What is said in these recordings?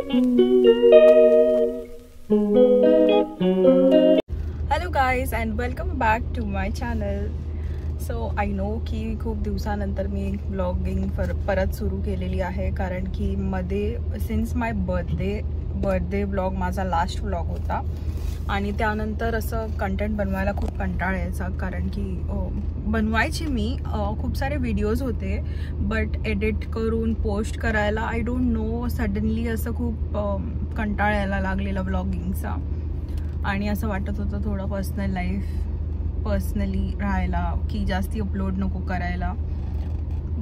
Hello guys and welcome back to my channel. So I know की खूप दिवसानंतर मी blogging परत सुरू केलेली आहे, कारण की मध्ये सिन्स माय बर्थडे ब्लॉग माझा लास्ट ब्लॉग होता आणि त्यानंतर असं कंटेंट बनवायला खूप कंटाळा यायचा, कारण की बनवायची मी खूप सारे व्हिडिओज होते बट एडिट करून पोस्ट करायला आय डोंट नो सडनली असं खूप कंटाळा यायला लागलेला ब्लॉगिंगचा आणि असं वाटत होतं थोडं पर्सनली राहायला की जास्ती अपलोड नको करायला.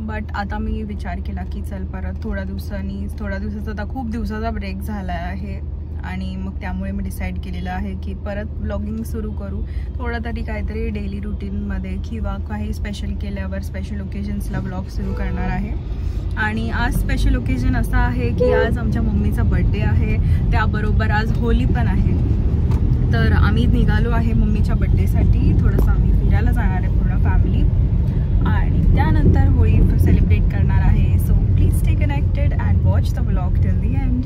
बट आता मी विचार केला की चल परत थोड्या दिवसाचा आता खूप दिवसाचा ब्रेक झाला आहे आणि मग त्यामुळे मी डिसाईड केलेलं आहे की परत ब्लॉगिंग सुरू करू, थोडं तरी काहीतरी डेली रुटीनमध्ये किंवा काही स्पेशल केल्यावर स्पेशल ओकेजन्सला ब्लॉग सुरू करणार आहे. आणि आज स्पेशल ओकेजन असं आहे की आज आमच्या मम्मीचा बर्थडे आहे, त्याबरोबर आज होली पण आहे. तर आम्ही निघालो आहे मम्मीच्या बर्थडेसाठी, थोडंसं आम्ही फिरायला जाणार आहे पूर्ण फॅमिली आणि त्यानंतर होळी सेलिब्रेट करणार आहे. So please stay connected and watch the blog till the end.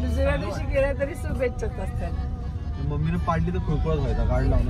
दुसऱ्या दिवशी गेल्या तरी शुभेच्छाच असतात. मम्मीने पाडली तर खुळखुळाच व्हायचा, कार्ड लावून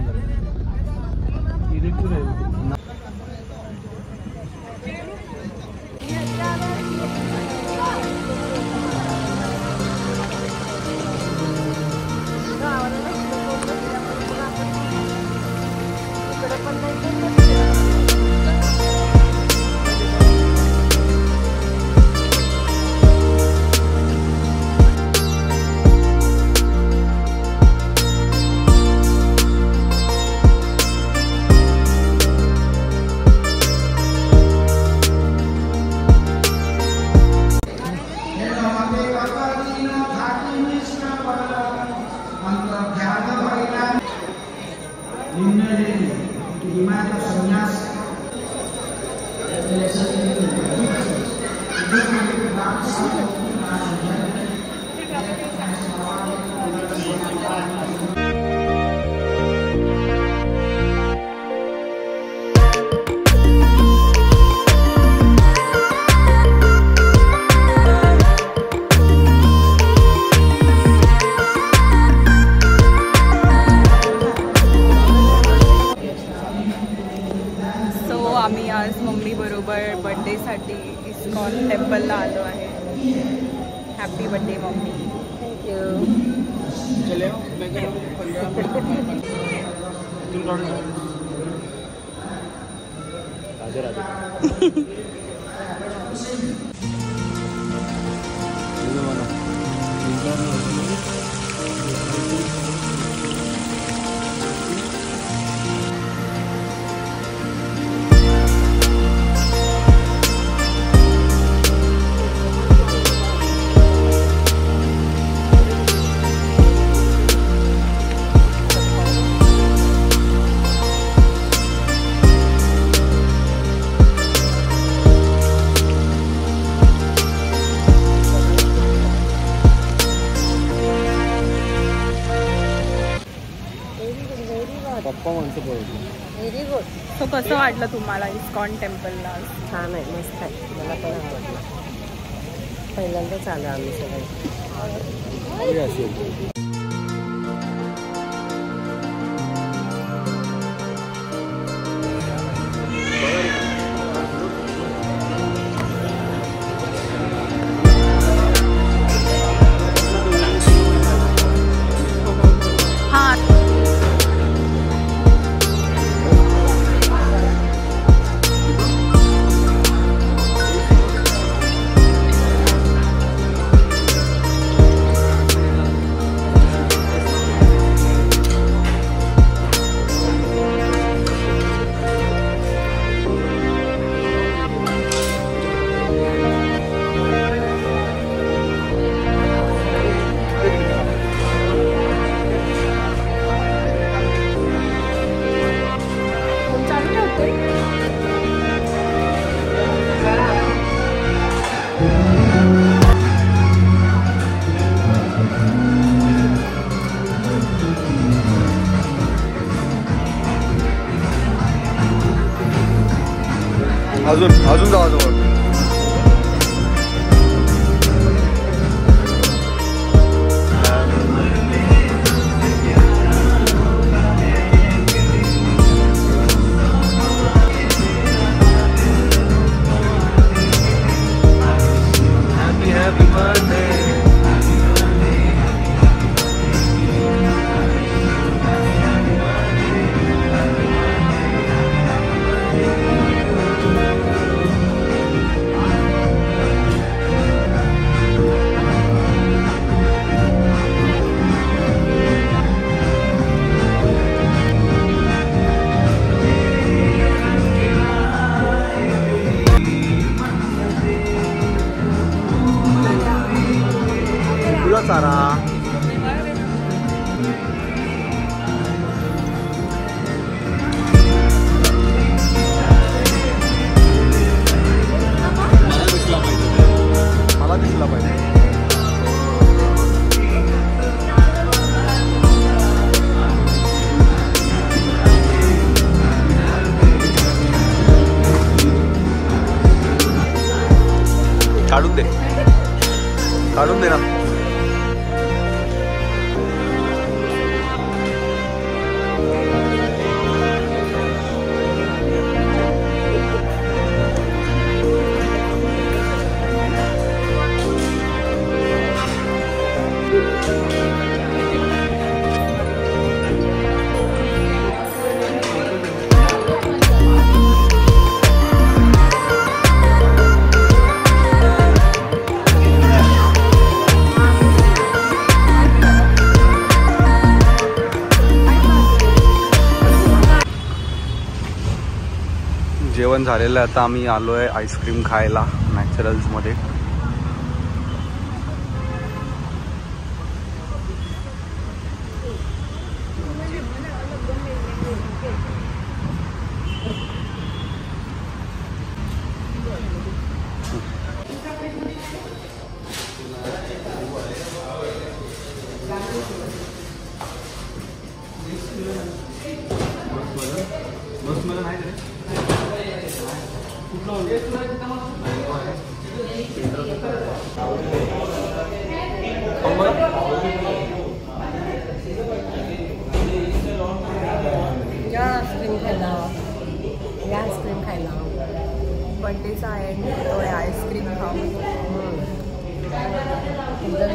आम्ही आज मम्मी बरोबर बर्थडेसाठी इस्कॉन टेम्पलला आलो आहे. Happy birthday mummy. थँक्यू. पप्पा माणसं पळवली. Very good. सो कसं वाटलं तुम्हाला इस्कॉन टेम्पलला? छान आहे, मस्त आहे, मला पण आवडलं. पहिल्यांदाच आलो आम्ही सगळे. असेल अजून जावा जवळ. चारा. मला दिसला पाहिजे. काढून दे, काढून दे ना. जेवण झालेलं आहे. आता आम्ही आलो आहे आईस्क्रीम खायला नॅचरल्समध्ये. या आईस्क्रीम खायला, या आईस्क्रीम खायला. बड्डेचा आहे तो आईस्क्रीम खाऊन. तुमच्या